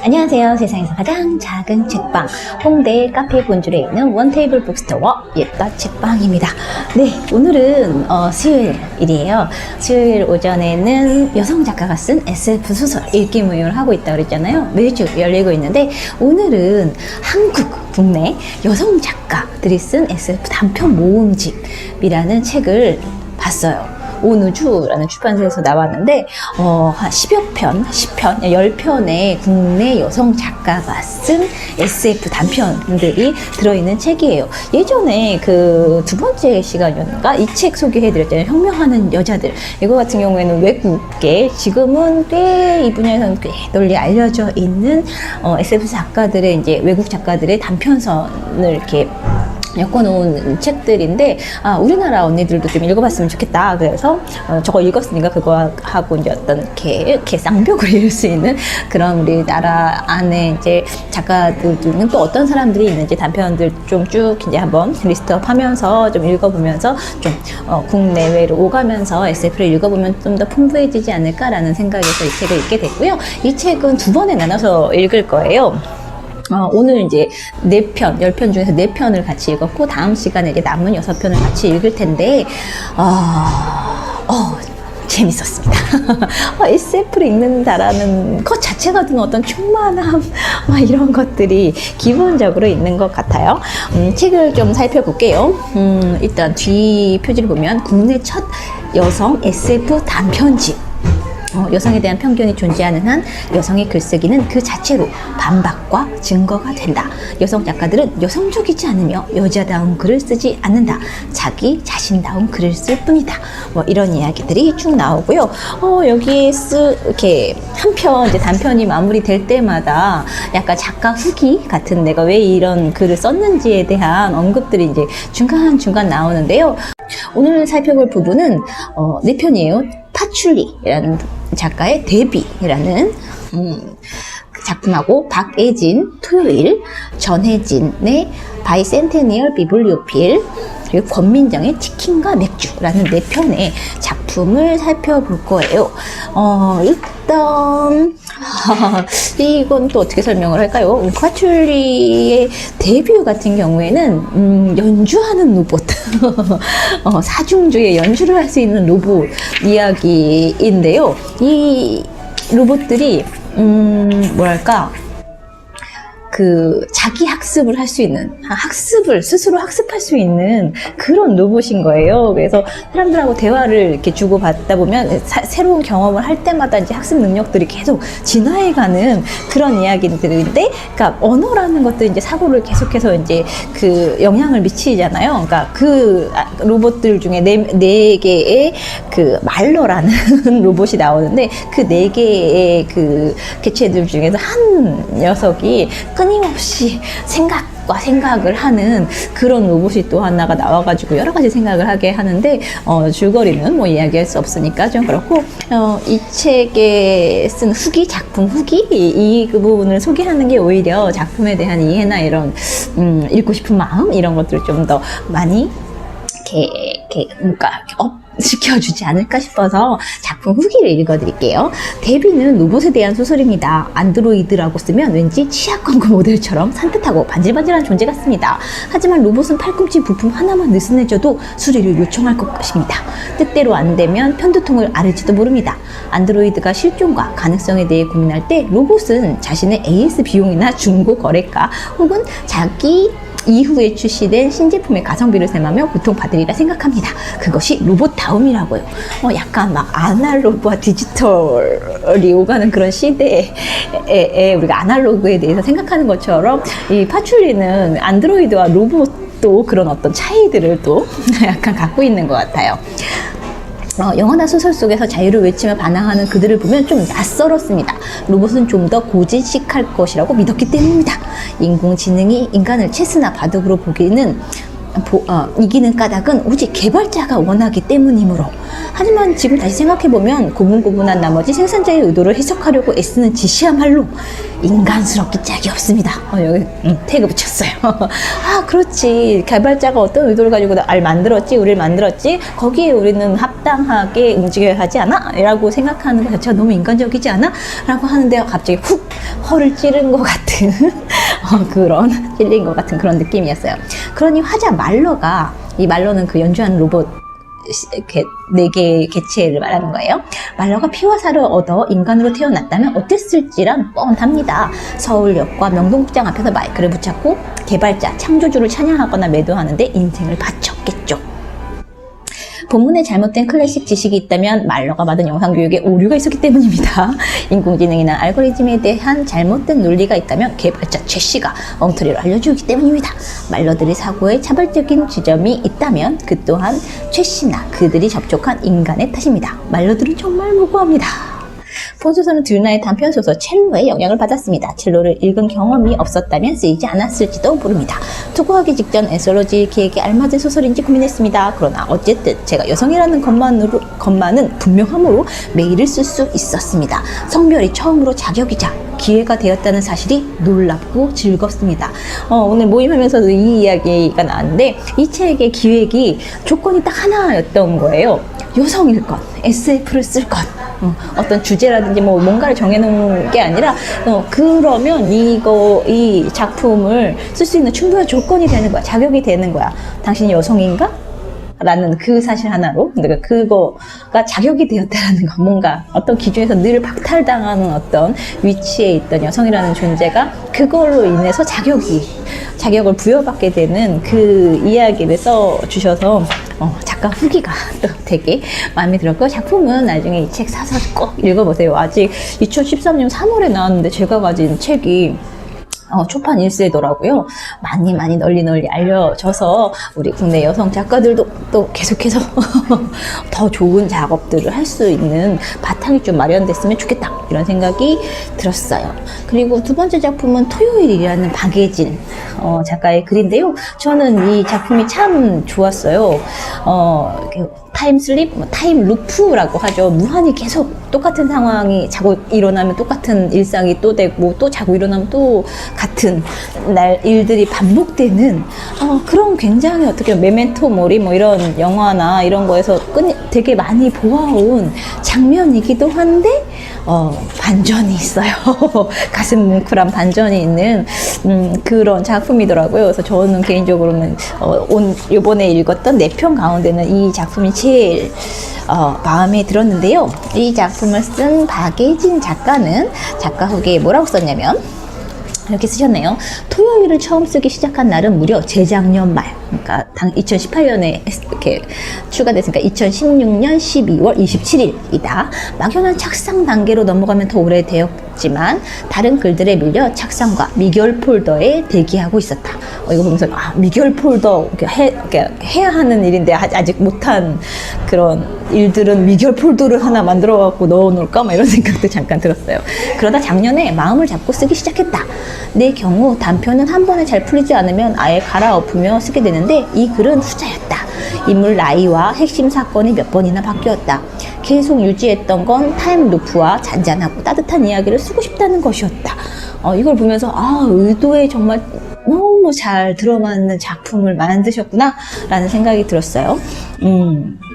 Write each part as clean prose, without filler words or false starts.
안녕하세요. 세상에서 가장 작은 책방 홍대 카페 본줄에 있는 원테이블 북스토어 예따 책방입니다. 네, 오늘은 수요일이에요. 수요일 오전에는 여성 작가가 쓴 SF 소설 읽기 모임을 하고 있다고 그랬잖아요. 매주 열리고 있는데 오늘은 국내 여성 작가들이 쓴 SF 단편 모음집이라는 책을 봤어요. 온우주라는 출판사에서 나왔는데 한 10여 편, 10편, 10편의 국내 여성 작가가 쓴 SF 단편들이 들어있는 책이에요. 예전에 그 두 번째 시간이었는가 이 책 소개해드렸잖아요. 혁명하는 여자들. 이거 같은 경우에는 외국계, 지금은 꽤 이 분야에서는 꽤 널리 알려져 있는 SF 작가들의 이제 외국 작가들의 단편선을 이렇게 엮어놓은 책들인데 우리나라 언니들도 좀 읽어봤으면 좋겠다. 그래서 저거 읽었으니까 그거하고 이제 어떤 이렇게 쌍벽을 이룰 수 있는 그런 우리나라 안에 이제 작가들 중에 또 어떤 사람들이 있는지 단편들 좀 쭉 이제 한번 리스트업하면서 좀 읽어보면서 좀 국내외로 오가면서 SF를 읽어보면 좀 더 풍부해지지 않을까라는 생각에서 이 책을 읽게 됐고요. 이 책은 두 번에 나눠서 읽을 거예요. 오늘 이제 4편, 10편 중에서 4편을 같이 읽었고, 다음 시간에 이제 남은 6편을 같이 읽을 텐데, 재밌었습니다. SF를 읽는다라는 것 자체가 든 어떤 충만함, 이런 것들이 기본적으로 있는 것 같아요. 책을 좀 살펴볼게요. 일단 뒤 표지를 보면, 국내 첫 여성 SF 단편집. 여성에 대한 편견이 존재하는 한 여성의 글쓰기는 그 자체로 반박과 증거가 된다. 여성 작가들은 여성적이지 않으며 여자다운 글을 쓰지 않는다. 자기 자신다운 글을 쓸 뿐이다. 이런 이야기들이 쭉 나오고요. 여기에 이렇게 한 편 이제 단편이 마무리될 때마다 약간 작가 후기 같은 내가 왜 이런 글을 썼는지에 대한 언급들이 이제 중간중간 나오는데요. 오늘 살펴볼 부분은 4편이에요. 파출리라는 작가의 데뷔라는 작품하고 박애진, 토요일, 전혜진의 바이센테니얼 비블리오필, 그리고 권민정의 치킨과 맥주라는 4편의 작품을 살펴볼 거예요. 일단 이건 또 어떻게 설명을 할까요? 파출리의 데뷔 같은 경우에는 연주하는 로봇 사중주의 연주를 할 수 있는 로봇 이야기인데요. 이 로봇들이 뭐랄까 자기 학습을 할 수 있는, 스스로 학습할 수 있는 그런 로봇인 거예요. 그래서 사람들하고 대화를 이렇게 주고받다 보면 새로운 경험을 할 때마다 이제 학습 능력들이 계속 진화해가는 그런 이야기들인데, 그러니까 언어라는 것도 이제 사고를 계속해서 이제 영향을 미치잖아요. 그러니까 로봇들 중에 네 개의 말러라는 로봇이 나오는데, 그 4개의 개체들 중에서 한 녀석이 끊임없이 생각을 하는 그런 로봇이 또 하나가 나와가지고 여러 가지 생각을 하게 하는데, 줄거리는 뭐 이야기할 수 없으니까 좀 그렇고, 이 책에 쓴 후기, 작품 후기, 이 부분을 소개하는 게 오히려 작품에 대한 이해나 이런, 읽고 싶은 마음, 이런 것들을 좀 더 많이, 시켜주지 않을까 싶어서 작품 후기를 읽어드릴게요. 데뷔는 로봇에 대한 소설입니다. 안드로이드라고 쓰면 왠지 치약 광고 모델처럼 산뜻하고 반질반질한 존재 같습니다. 하지만 로봇은 팔꿈치 부품 하나만 느슨해져도 수리를 요청할 것입니다. 뜻대로 안 되면 편두통을 앓을지도 모릅니다. 안드로이드가 실존과 가능성에 대해 고민할 때 로봇은 자신의 AS 비용이나 중고 거래가 혹은 자기 이후에 출시된 신제품의 가성비를 셈하며 고통받으리라 생각합니다. 그것이 로봇다움이라고요. 약간 막 아날로그와 디지털이 오가는 그런 시대에 우리가 아날로그에 대해서 생각하는 것처럼 이 파출리는 안드로이드와 로봇도 그런 어떤 차이들을 또 약간 갖고 있는 것 같아요. 영화나 소설 속에서 자유를 외치며 반항하는 그들을 보면 좀 낯설었습니다. 로봇은 좀 더 고지식할 것이라고 믿었기 때문입니다. 인공지능이 인간을 체스나 바둑으로 보기는 이기는 까닭은 오직 개발자가 원하기 때문이므로. 하지만 지금 다시 생각해보면 고분고분한 나머지 생산자의 의도를 해석하려고 애쓰는 지시야말로 인간스럽기 짝이 없습니다. 여기 태그 붙였어요. 아, 그렇지. 개발자가 어떤 의도를 가지고 나를 만들었지, 우리를 만들었지, 거기에 우리는 합당하게 움직여야 하지 않아? 라고 생각하는 것 자체가 너무 인간적이지 않아? 라고 하는데 갑자기 훅 허를 찌른 것 같은 그런 찔린 것 같은 그런 느낌이었어요. 그러니 화자 말러가, 이 말러는 그 연주하는 로봇 4개의 개체를 말하는 거예요. 말러가 피와 살을 얻어 인간으로 태어났다면 어땠을지란 뻔합니다. 서울역과 명동극장 앞에서 마이크를 붙잡고 개발자, 창조주를 찬양하거나 매도하는데 인생을 바쳤겠죠. 본문에 잘못된 클래식 지식이 있다면 말러가 받은 영상교육에 오류가 있었기 때문입니다. 인공지능이나 알고리즘에 대한 잘못된 논리가 있다면 개발자 최씨가 엉터리로 알려주기 때문입니다. 말러들의 사고에 차별적인 지점이 있다면 그 또한 최씨나 그들이 접촉한 인간의 탓입니다. 말러들은 정말 무고합니다. 본소설은 듀나의 단편소설 첼로의 영향을 받았습니다. 첼로를 읽은 경험이 없었다면 쓰이지 않았을지도 모릅니다. 투고하기 직전 엔솔로지 기획에 알맞은 소설인지 고민했습니다. 그러나 어쨌든 제가 여성이라는 것만은 분명함으로 메일을 쓸 수 있었습니다. 성별이 처음으로 자격이자 기회가 되었다는 사실이 놀랍고 즐겁습니다. 오늘 모임하면서도 이 이야기가 나왔는데 이 책의 기획이 조건이 딱 하나였던 거예요. 여성일 것, SF를 쓸 것. 어떤 주제라든지 뭐 뭔가를 정해놓은 게 아니라 그러면 이 작품을 쓸 수 있는 충분한 조건이 되는 거야. 자격이 되는 거야. 당신이 여성인가? 라는 그 사실 하나로 그거가 자격이 되었다라는 거, 뭔가 어떤 기준에서 늘 박탈당하는 어떤 위치에 있던 여성이라는 존재가 그걸로 인해서 자격을 부여받게 되는 그 이야기를 써주셔서 작가 후기가 또 되게 마음에 들었고, 작품은 나중에 이 책 사서 꼭 읽어보세요. 아직 2013년 3월에 나왔는데 제가 가진 책이 초판 1세더라고요. 많이 널리 알려져서 우리 국내 여성 작가들도 또 계속해서 더 좋은 작업들을 할 수 있는 바탕이 좀 마련됐으면 좋겠다, 이런 생각이 들었어요. 그리고 두 번째 작품은 토요일이라는 박예진 작가의 글인데요. 저는 이 작품이 참 좋았어요. 타임슬립, 타임 루프라고 하죠. 무한히 계속 똑같은 상황이 자고 일어나면 똑같은 일상이 또 되고, 또 자고 일어나면 또 같은 일들이 반복되는 그런 굉장히 어떻게 메멘토 모리 뭐 이런 영화나 이런 거에서 되게 많이 보아온 장면이기도 한데 반전이 있어요. 가슴 뭉클한 반전이 있는 그런 작품이더라고요. 그래서 저는 개인적으로는 이번에 읽었던 4편 가운데는 이 작품이 제일 마음에 들었는데요. 이 작품을 쓴 박예진 작가는 작가 후기에 뭐라고 썼냐면 이렇게 쓰셨네요. 토요일을 처음 쓰기 시작한 날은 무려 재작년 말, 그러니까 2018년에 이렇게 출간됐으니까 2016년 12월 27일이다. 막연한 착상 단계로 넘어가면 더 오래되었지만 다른 글들에 밀려 착상과 미결 폴더에 대기하고 있었다. 이거 보면서 미결 폴더 해야 하는 일인데 아직 못한 그런 일들은 미결 폴더를 하나 만들어 갖고 넣어 놓을까, 막 이런 생각도 잠깐 들었어요. 그러다 작년에 마음을 잡고 쓰기 시작했다. 내 경우 단편은 한 번에 잘 풀리지 않으면 아예 갈아엎으며 쓰게 되는데 이 글은 후자였다. 인물 나이와 핵심 사건이 몇 번이나 바뀌었다. 계속 유지했던 건 타임 루프와 잔잔하고 따뜻한 이야기를 쓰고 싶다는 것이었다. 이걸 보면서 의도에 정말 너무 잘 들어맞는 작품을 만드셨구나 라는 생각이 들었어요.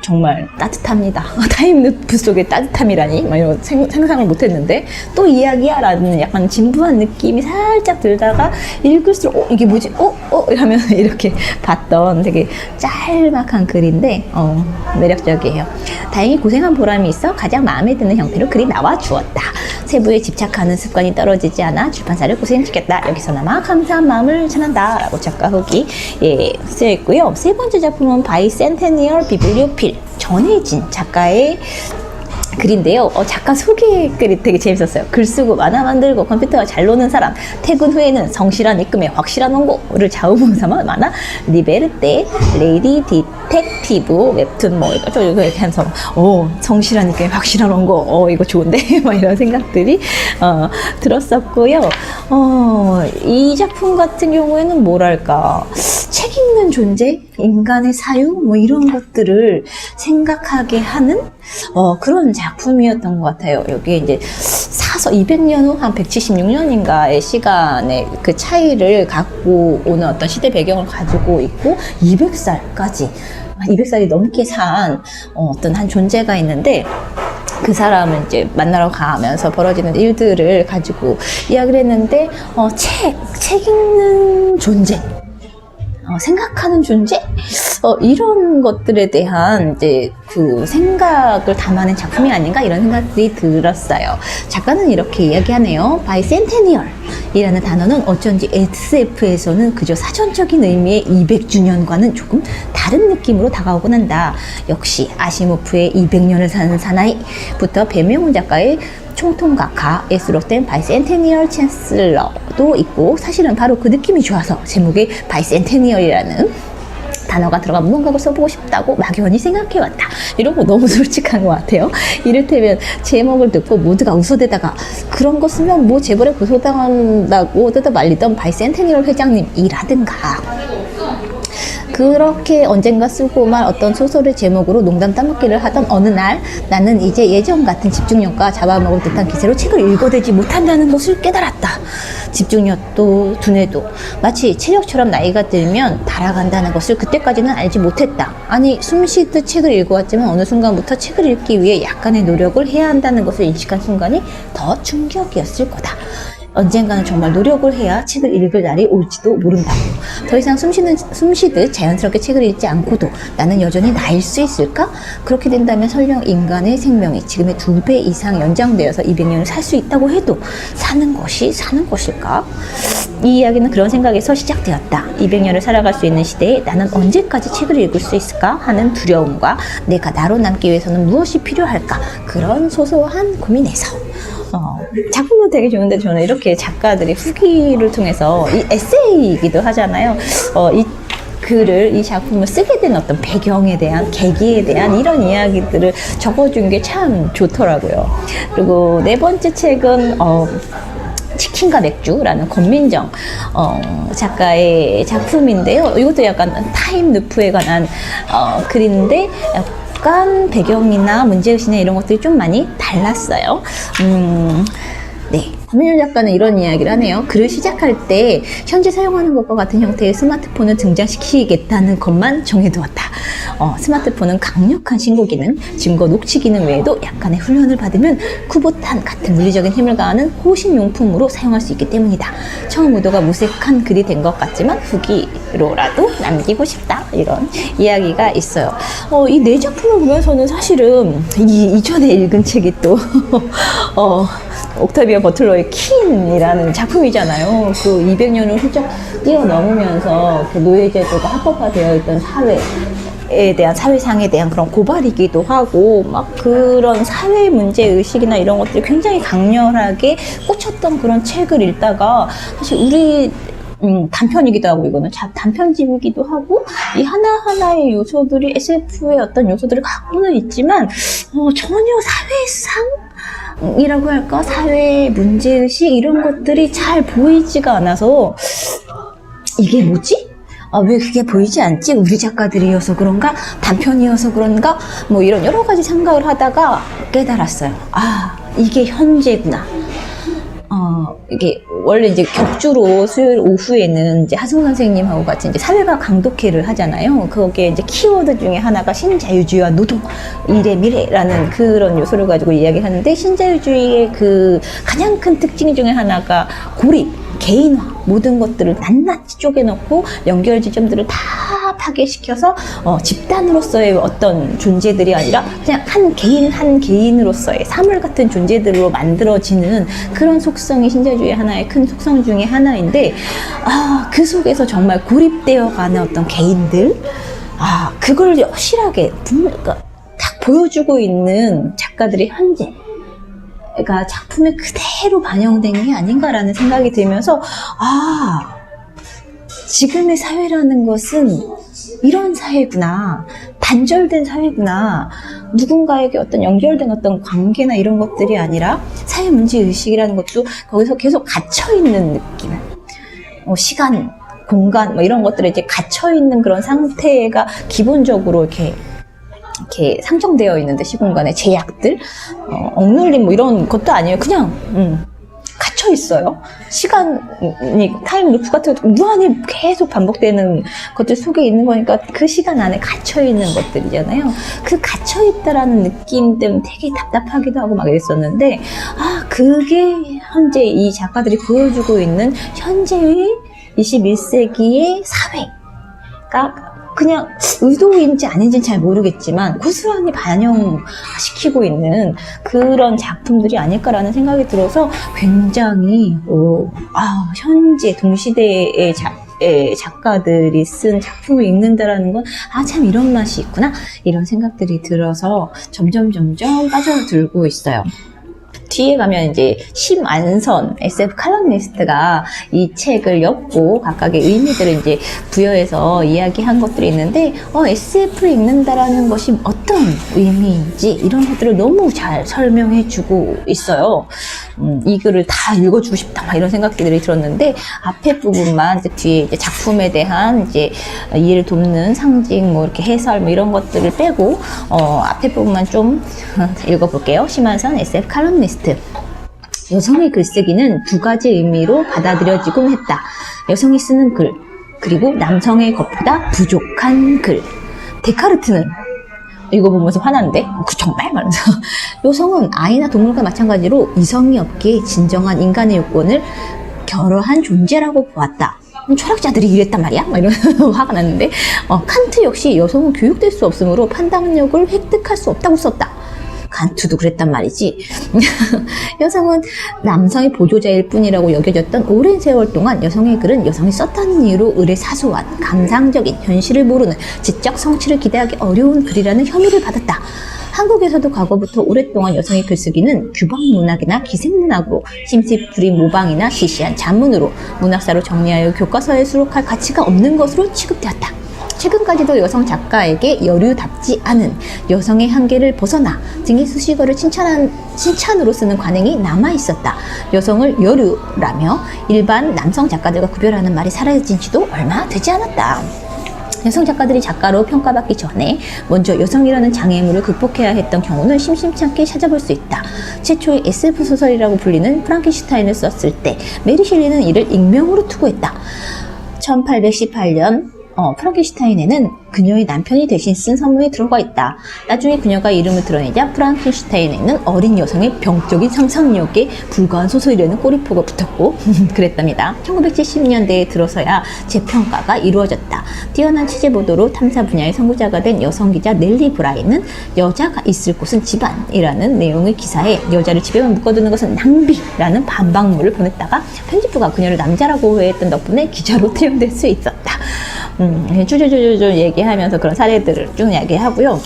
정말 따뜻합니다. 타임루프 속의 따뜻함이라니, 막 이런 상상을 못했는데 또 이야기야 라는 약간 진부한 느낌이 살짝 들다가 읽을수록 이게 뭐지? 하면서 이렇게 봤던 되게 짤막한 글인데 매력적이에요. 다행히 고생한 보람이 있어 가장 마음에 드는 형태로 글이 나와 주었다. 세부에 집착하는 습관이 떨어지지 않아 출판사를 고생시켰다. 여기서나마 감사한 마음을 전한다 라고 작가 후기 쓰여 있고요. 세 번째 작품은 바이센테니얼 비블리오필, 전혜진 작가의 글인데요. 작가 소개 글이 되게 재밌었어요. 글 쓰고 만화 만들고 컴퓨터가 잘 노는 사람, 퇴근 후에는 성실한 입금에 확실한 원고를 좌우봉 삼아 만화 리베르테, 레이디 디텍티브, 웹툰 뭐 이렇게 해서 성실한 입금에 확실한 원고 이거 좋은데 막 이런 생각들이 들었었고요. 이 작품 같은 경우에는 뭐랄까 책 읽는 존재, 인간의 사유 뭐 이런 것들을 생각하게 하는 그런 작품이었던 것 같아요. 여기에 이제 사서 200년 후 한 176년인가의 시간의 그 차이를 갖고 오는 어떤 시대 배경을 가지고 있고 200살까지 200살이 넘게 산 어떤 한 존재가 있는데 그 사람은 이제 만나러 가면서 벌어지는 일들을 가지고 이야기를 했는데 책 읽는 존재, 생각하는 존재? 이런 것들에 대한 이제 그 생각을 담아낸 작품이 아닌가 이런 생각들이 들었어요. 작가는 이렇게 이야기하네요. 바이센테니얼이라는 단어는 어쩐지 SF에서는 그저 사전적인 의미의 200주년과는 조금 다른 느낌으로 다가오곤 한다. 역시 아시모프의 200년을 사는 사나이부터 배명훈 작가의 총통각하에 수록된 바이센테니얼 챈슬러도 있고 사실은 바로 그 느낌이 좋아서 제목에 바이센테니얼이라는 단어가 들어간 무언가를 써보고 싶다고 막연히 생각해왔다. 이런 거 너무 솔직한 것 같아요. 이를테면 제목을 듣고 모두가 웃어대다가 그런 거 쓰면 뭐 재벌에 고소당한다고 뜯어 말리던 바이센테니얼 회장님이라든가 그렇게 언젠가 쓰고만 어떤 소설의 제목으로 농담 따먹기를 하던 어느 날 나는 이제 예전 같은 집중력과 잡아먹을 듯한 기세로 책을 읽어대지 못한다는 것을 깨달았다. 집중력도 두뇌도 마치 체력처럼 나이가 들면 달아간다는 것을 그때까지는 알지 못했다. 아니 숨쉬듯 책을 읽어왔지만 어느 순간부터 책을 읽기 위해 약간의 노력을 해야 한다는 것을 인식한 순간이 더 충격이었을 거다. 언젠가는 정말 노력을 해야 책을 읽을 날이 올지도 모른다고. 더 이상 숨쉬듯 자연스럽게 책을 읽지 않고도 나는 여전히 나일 수 있을까? 그렇게 된다면 설령 인간의 생명이 지금의 2배 이상 연장되어서 200년을 살 수 있다고 해도 사는 것이 사는 것일까? 이 이야기는 그런 생각에서 시작되었다. 200년을 살아갈 수 있는 시대에 나는 언제까지 책을 읽을 수 있을까 하는 두려움과 내가 나로 남기 위해서는 무엇이 필요할까? 그런 소소한 고민에서 작품도 되게 좋은데 저는 이렇게 작가들이 후기를 통해서 이 에세이이기도 하잖아요. 이 작품을 쓰게 된 어떤 배경에 대한, 계기에 대한 이런 이야기들을 적어준 게 참 좋더라고요. 그리고 네 번째 책은 치킨과 맥주라는 권민정 작가의 작품인데요. 이것도 약간 타임 루프에 관한 글인데 약간 배경이나 문제의식이나 이런 것들이 좀 많이 달랐어요. 네. 권민정 작가는 이런 이야기를 하네요. 글을 시작할 때 현재 사용하는 것과 같은 형태의 스마트폰을 등장시키겠다는 것만 정해두었다. 스마트폰은 강력한 신고 기능, 증거 녹취 기능 외에도 약간의 훈련을 받으면 쿠보탄 같은 물리적인 힘을 가하는 호신용품으로 사용할 수 있기 때문이다. 처음 의도가 무색한 글이 된 것 같지만 후기로라도 남기고 싶다. 이런 이야기가 있어요. 이 네 작품을 보면서는 사실은 이전에 읽은 책이 또 옥타비아 버틀러의 킨이라는 작품이잖아요. 그 200년을 훌쩍 뛰어넘으면서 그 노예제도가 합법화되어 있던 사회에 대한 사회상에 대한 그런 고발이기도 하고 막 그런 사회 문제 의식이나 이런 것들이 굉장히 강렬하게 꽂혔던 그런 책을 읽다가 사실 우리 단편이기도 하고 이거는 단편집이기도 하고 이 하나하나의 요소들이 SF의 어떤 요소들을 갖고는 있지만 전혀 사회상 이라고 할까? 사회 문제의식 이런 것들이 잘 보이지가 않아서 이게 뭐지? 왜 그게 보이지 않지? 우리 작가들이어서 그런가? 단편이어서 그런가? 뭐 이런 여러 가지 생각을 하다가 깨달았어요. 이게 현재구나. 이게 원래 이제 격주로 수요일 오후에는 이제 하승우 선생님하고 같이 이제 사회과 강독회를 하잖아요. 거기에 이제 키워드 중에 하나가 신자유주의와 노동, 일의 미래라는 그런 요소를 가지고 이야기하는데 신자유주의의 그 가장 큰 특징 중에 하나가 고립, 개인화, 모든 것들을 낱낱이 쪼개놓고 연결 지점들을 다 파괴시켜서 집단으로서의 어떤 존재들이 아니라 그냥 한 개인으로서의 사물 같은 존재들로 만들어지는 그런 속성이 신자유주의의 하나의 큰 속성 중에 하나인데 그 속에서 정말 고립되어 가는 어떤 개인들 그걸 여실하게 딱 보여주고 있는 작가들의 현재가 작품에 그대로 반영된 게 아닌가라는 생각이 들면서 지금의 사회라는 것은 이런 사회구나, 단절된 사회구나, 누군가에게 어떤 연결된 어떤 관계나 이런 것들이 아니라 사회 문제 의식이라는 것도 거기서 계속 갇혀있는 느낌, 시간, 공간 이런 것들에 이제 갇혀있는 그런 상태가 기본적으로 이렇게 상정되어 있는데, 시공간에 제약들, 억눌림 이런 것도 아니에요. 그냥 갇혀 있어요. 시간이 타임 루프 같은 거 무한히 계속 반복되는 것들 속에 있는 거니까 그 시간 안에 갇혀 있는 것들이잖아요. 그 갇혀 있다라는 느낌 때문에 되게 답답하기도 하고 막 이랬었는데, 그게 현재 이 작가들이 보여주고 있는 현재의 21세기의 사회가 그냥 의도인지 아닌지는 잘 모르겠지만 고스란히 반영시키고 있는 그런 작품들이 아닐까라는 생각이 들어서 굉장히 현재 동시대의 작가들이 쓴 작품을 읽는다라는 건 참 이런 맛이 있구나, 이런 생각들이 들어서 점점 빠져들고 있어요. 뒤에 가면 이제 심안선 SF 칼럼니스트가 이 책을 엮고 각각의 의미들을 이제 부여해서 이야기한 것들이 있는데, SF를 읽는다라는 것이 어떤 의미인지 이런 것들을 너무 잘 설명해주고 있어요. 이 글을 다 읽어주고 싶다, 막 이런 생각들이 들었는데, 앞에 부분만 이제 뒤에 이제 작품에 대한 이제 이해를 돕는 상징, 이렇게 해설, 이런 것들을 빼고, 앞에 부분만 좀 읽어볼게요. 심안선 SF 칼럼니스트. 여성의 글쓰기는 두 가지 의미로 받아들여지곤 했다. 여성이 쓰는 글, 그리고 남성의 것보다 부족한 글. 데카르트는 이거 보면서 화났는데, 정말 말하면서 여성은 아이나 동물과 마찬가지로 이성이 없기에 진정한 인간의 요건을 결여한 존재라고 보았다. 철학자들이 이랬단 말이야? 막 이런 화가 났는데, 칸트 역시 여성은 교육될 수 없으므로 판단력을 획득할 수 없다고 썼다. 칸트도 그랬단 말이지. 여성은 남성의 보조자일 뿐이라고 여겨졌던 오랜 세월 동안 여성의 글은 여성이 썼다는 이유로 을의 사소한, 감상적인, 현실을 모르는, 지적 성취를 기대하기 어려운 글이라는 혐의를 받았다. 한국에서도 과거부터 오랫동안 여성의 글쓰기는 규범 문학이나 기생 문학으로, 심시풀이 모방이나 시시한 잔문으로, 문학사로 정리하여 교과서에 수록할 가치가 없는 것으로 취급되었다. 최근까지도 여성 작가에게 여류답지 않은 여성의 한계를 벗어나 등의 수식어를 칭찬으로 쓰는 관행이 남아있었다. 여성을 여류라며 일반 남성 작가들과 구별하는 말이 사라진 지도 얼마 되지 않았다. 여성 작가들이 작가로 평가받기 전에 먼저 여성이라는 장애물을 극복해야 했던 경우는 심심치 않게 찾아볼 수 있다. 최초의 SF 소설이라고 불리는 프랑켄슈타인을 썼을 때 메리 셸리는 이를 익명으로 투고했다. 1818년 프랑켄슈타인에는 그녀의 남편이 대신 쓴 선문이 들어가 있다. 나중에 그녀가 이름을 드러내자 프랑켄슈타인에는 어린 여성의 병적인 상상력에 불과한 소설이라는 꼬리표가 붙었고 그랬답니다. 1970년대에 들어서야 재평가가 이루어졌다. 뛰어난 취재 보도로 탐사 분야의 선구자가 된 여성 기자 넬리 브라이는 여자가 있을 곳은 집안이라는 내용의 기사에 여자를 집에만 묶어두는 것은 낭비라는 반박문을 보냈다가 편집부가 그녀를 남자라고 오해했던 덕분에 기자로 태용될 수 있었다. 쭈쭈쭈쭈 얘기하면서 그런 사례들을 쭉 이야기하고요.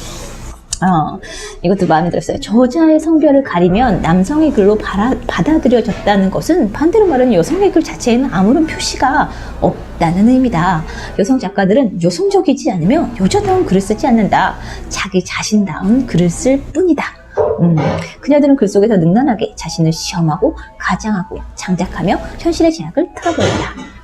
이것도 마음에 들었어요. 저자의 성별을 가리면 남성의 글로 받아들여졌다는 것은 반대로 말하면 여성의 글 자체에는 아무런 표시가 없다는 의미다. 여성 작가들은 여성적이지 않으며 여자다운 글을 쓰지 않는다. 자기 자신다운 글을 쓸 뿐이다. 그녀들은 글 속에서 능란하게 자신을 시험하고 가장하고 장작하며 현실의 제약을 틀어버린다.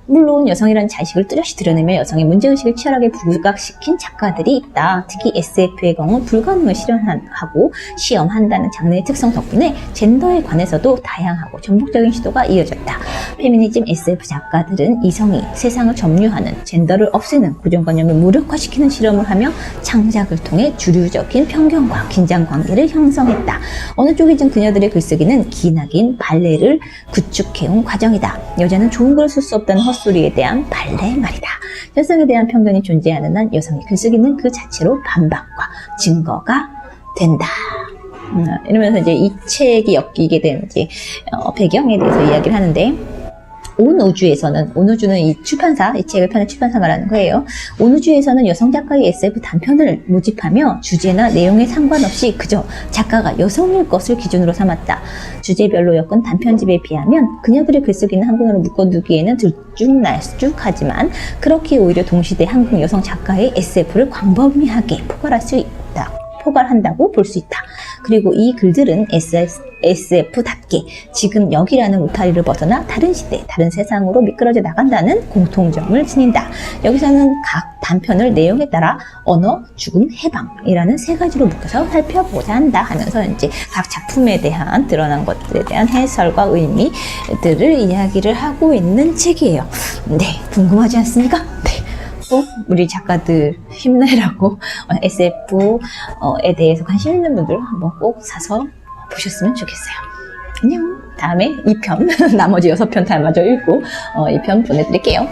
물론 여성이라는 자식을 뚜렷이 드러내며 여성의 문제의식을 치열하게 부각시킨 작가들이 있다. 특히 SF의 경우 불가능을 실현하고 시험한다는 장르의 특성 덕분에 젠더에 관해서도 다양하고 전폭적인 시도가 이어졌다. 페미니즘 SF 작가들은 이성이 세상을 점유하는, 젠더를 없애는 고정관념을 무력화시키는 실험을 하며 창작을 통해 주류적인 편견과 긴장관계를 형성했다. 어느 쪽이든 그녀들의 글쓰기는 기나긴 발레를 구축해온 과정이다. 여자는 좋은 글을 쓸 수 없다는 헛소리에 대한 발레 말이다. 여성에 대한 편견이 존재하는 한 여성의 글쓰기는 그 자체로 반박과 증거가 된다. 이러면서 이제 이 책이 엮이게 된 이제 배경에 대해서 이야기를 하는데, 온 우주는 이 출판사, 이 책을 펴는 출판사 말하는 거예요. 온 우주에서는 여성 작가의 SF 단편을 모집하며 주제나 내용에 상관없이 그저 작가가 여성일 것을 기준으로 삼았다. 주제별로 엮은 단편집에 비하면 그녀들의 글쓰기는 한국어로 묶어두기에는 들쭉날쭉하지만 그렇게 오히려 동시대 한국 여성 작가의 SF를 광범위하게 포괄한다고 볼 수 있다. 그리고 이 글들은 SF답게 지금 여기라는 울타리를 벗어나 다른 시대, 다른 세상으로 미끄러져 나간다는 공통점을 지닌다. 여기서는 각 단편을 내용에 따라 언어, 죽음, 해방이라는 세 가지로 묶어서 살펴보자 한다 하면서 이제 각 작품에 대한 드러난 것들에 대한 해설과 의미들을 이야기를 하고 있는 책이에요. 네, 궁금하지 않습니까? 네. 우리 작가들 힘내라고 SF에 대해서 관심 있는 분들 한번 꼭 사서 보셨으면 좋겠어요. 안녕. 다음에 2편 나머지 6편 다 마저 읽고 2편 보내드릴게요.